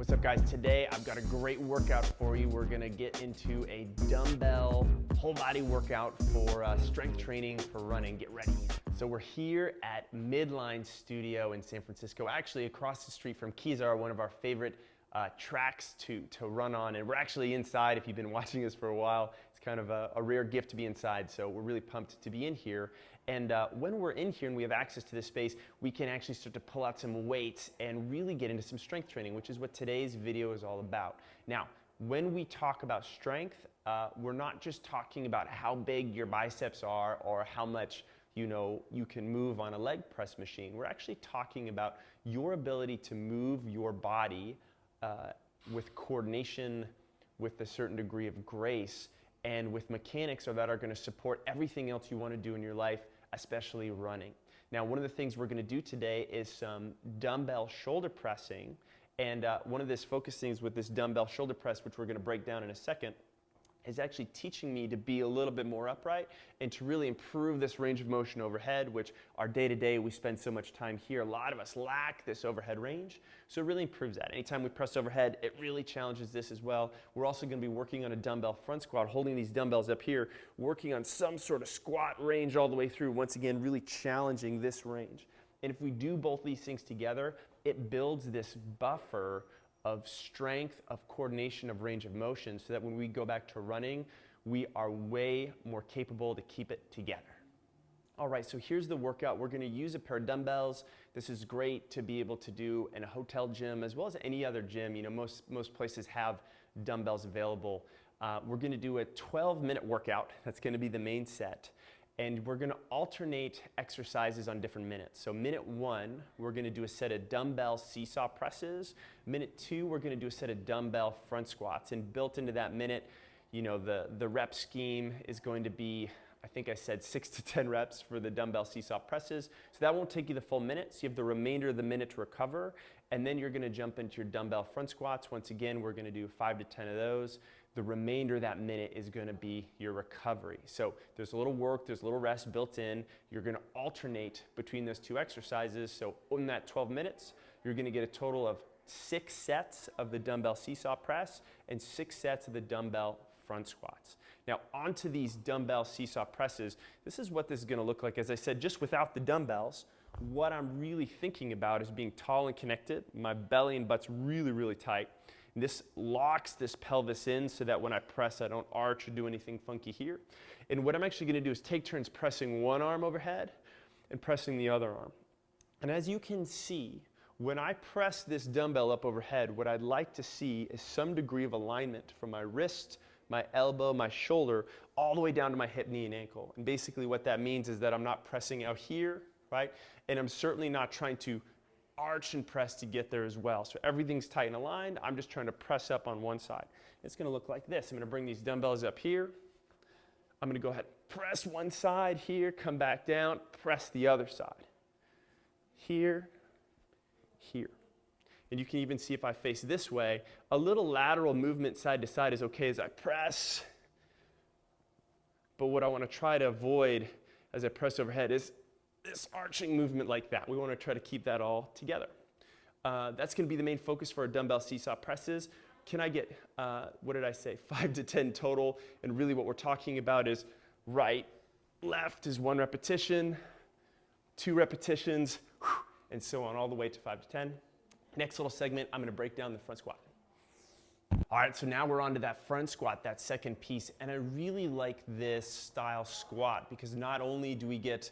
What's up, guys? Today I've got a great workout for you. We're gonna get into a dumbbell whole body workout for strength training for running. Get ready. So we're here at Midline Studio in San Francisco, actually across the street from Kezar, one of our favorite tracks to run on. And we're actually inside. If you've been watching us for a while, it's kind of a rare gift to be inside. So we're really pumped to be in here. And when we're in here and we have access to this space, we can actually start to pull out some weights and really get into some strength training, which is what today's video is all about. Now, when we talk about strength, we're not just talking about how big your biceps are or how much you can move on a leg press machine. We're actually talking about your ability to move your body with coordination, with a certain degree of grace, and with mechanics that are going to support everything else you want to do in your life, especially running. Now, one of the things we're going to do today is some dumbbell shoulder pressing. And one of the focus things with this dumbbell shoulder press, which we're going to break down in a second, is actually teaching me to be a little bit more upright and to really improve this range of motion overhead, which our day-to-day we spend so much time here. A lot of us lack this overhead range, so it really improves that. Anytime we press overhead, it really challenges this as well. We're also going to be working on a dumbbell front squat, holding these dumbbells up here, working on some sort of squat range all the way through. Once again, really challenging this range. And if we do both these things together, it builds this buffer of strength, of coordination, of range of motion, so that when we go back to running, we are way more capable to keep it together. All right, so here's the workout. We're gonna use a pair of dumbbells. This is great to be able to do in a hotel gym as well as any other gym. Most places have dumbbells available. We're gonna do a 12-minute workout. That's gonna be the main set. And we're gonna alternate exercises on different minutes. So minute 1, we're gonna do a set of dumbbell seesaw presses. Minute 2, we're gonna do a set of dumbbell front squats. And built into that minute, the rep scheme is going to be, I think I said 6 to 10 reps for the dumbbell seesaw presses. So that won't take you the full minute. So you have the remainder of the minute to recover. And then you're gonna jump into your dumbbell front squats. Once again, we're gonna do 5 to 10 of those. The remainder of that minute is going to be your recovery. So there's a little work, there's a little rest built in. You're going to alternate between those two exercises. So in that 12 minutes, you're going to get a total of 6 sets of the dumbbell seesaw press and 6 sets of the dumbbell front squats. Now onto these dumbbell seesaw presses, this is what this is going to look like. As I said, just without the dumbbells, what I'm really thinking about is being tall and connected. My belly and butt's really, really tight. This locks this pelvis in so that when I press, I don't arch or do anything funky here. And what I'm actually going to do is take turns pressing one arm overhead and pressing the other arm. And as you can see, when I press this dumbbell up overhead, what I'd like to see is some degree of alignment from my wrist, my elbow, my shoulder, all the way down to my hip, knee, and ankle. And basically what that means is that I'm not pressing out here, right? And I'm certainly not trying to arch and press to get there as well. So everything's tight and aligned. I'm just trying to press up on one side. It's going to look like this. I'm going to bring these dumbbells up here. I'm going to go ahead and press one side here, come back down, press the other side. Here, here. And you can even see if I face this way, a little lateral movement side to side is okay as I press. But what I want to try to avoid as I press overhead is this arching movement like that. We want to try to keep that all together. That's going to be the main focus for our dumbbell seesaw presses. Can I get, 5 to 10 total? And really what we're talking about is right, left is 1 repetition, 2 repetitions, and so on all the way to 5 to 10. Next little segment, I'm going to break down the front squat. All right, so now we're on to that front squat, that second piece. And I really like this style squat because not only do we get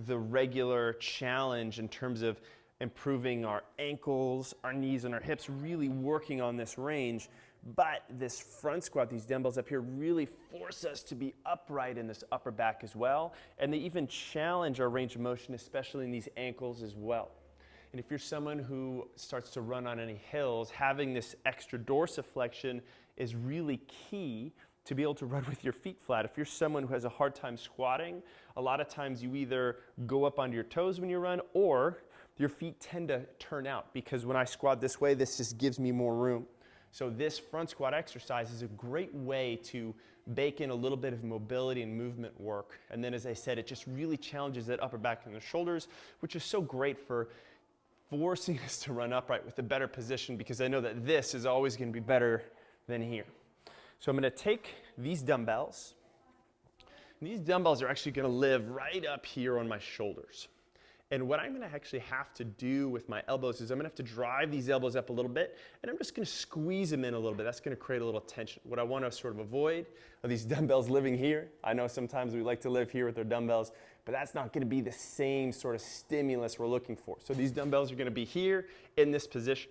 the regular challenge in terms of improving our ankles, our knees, and our hips, really working on this range. But this front squat, these dumbbells up here, really force us to be upright in this upper back as well. And they even challenge our range of motion, especially in these ankles as well. And if you're someone who starts to run on any hills, having this extra dorsiflexion is really key to be able to run with your feet flat. If you're someone who has a hard time squatting, a lot of times you either go up onto your toes when you run or your feet tend to turn out because when I squat this way, this just gives me more room. So this front squat exercise is a great way to bake in a little bit of mobility and movement work. And then as I said, it just really challenges that upper back and the shoulders, which is so great for forcing us to run upright with a better position because I know that this is always going to be better than here. So I'm going to take these dumbbells. These dumbbells are actually going to live right up here on my shoulders. And what I'm going to actually have to do with my elbows is I'm going to have to drive these elbows up a little bit, and I'm just going to squeeze them in a little bit. That's going to create a little tension. What I want to sort of avoid are these dumbbells living here. I know sometimes we like to live here with our dumbbells, but that's not going to be the same sort of stimulus we're looking for. So these dumbbells are going to be here in this position.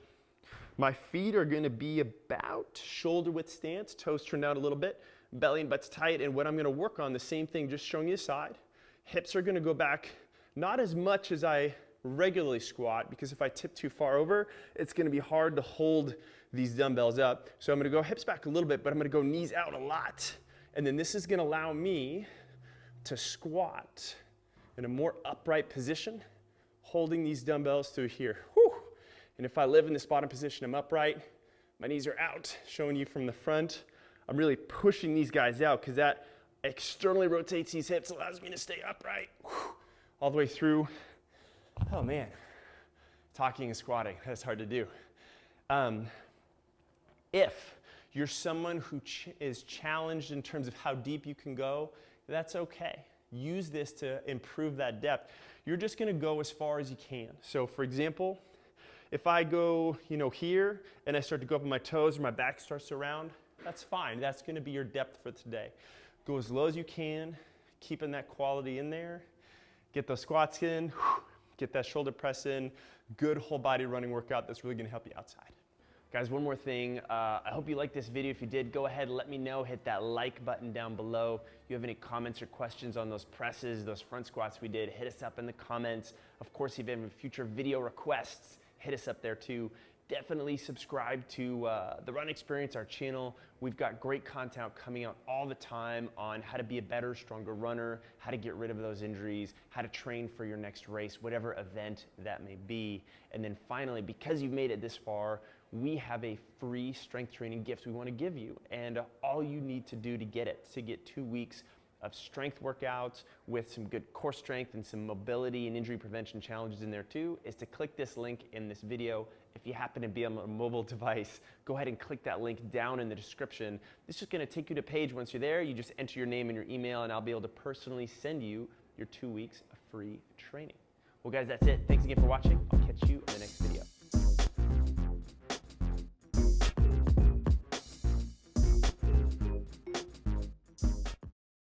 My feet are going to be about shoulder width stance, toes turned out a little bit, belly and butt's tight, and what I'm going to work on, the same thing, just showing you the side. Hips are going to go back not as much as I regularly squat, because if I tip too far over, it's going to be hard to hold these dumbbells up. So I'm going to go hips back a little bit, but I'm going to go knees out a lot. And then this is going to allow me to squat in a more upright position, holding these dumbbells through here. Whew. And if I live in this bottom position, I'm upright, my knees are out, showing you from the front. I'm really pushing these guys out because that externally rotates these hips, allows me to stay upright. Whew. All the way through. Oh man, talking and squatting, that's hard to do. If you're someone who is challenged in terms of how deep you can go, that's okay. Use this to improve that depth. You're just gonna go as far as you can. So for example, if I go here and I start to go up on my toes or my back starts to round, that's fine. That's gonna be your depth for today. Go as low as you can, keeping that quality in there. Get those squats in, get that shoulder press in, good whole body running workout that's really gonna help you outside. Guys, one more thing. I hope you liked this video. If you did, go ahead and let me know. Hit that like button down below. If you have any comments or questions on those presses, those front squats we did, hit us up in the comments. Of course, if you have any future video requests, hit us up there too. Definitely subscribe to The Run Experience, our channel. We've got great content coming out all the time on how to be a better, stronger runner, how to get rid of those injuries, how to train for your next race, whatever event that may be. And then finally, because you've made it this far, we have a free strength training gift we want to give you. And all you need to do to get it, to get 2 weeks of strength workouts with some good core strength and some mobility and injury prevention challenges in there too, is to click this link in this video. If you happen to be on a mobile device, go ahead and click that link down in the description. This is going to take you to a page. Once you're there, you just enter your name and your email, and I'll be able to personally send you your 2 weeks of free training. Well guys, that's it. Thanks again for watching. I'll catch you in the next video.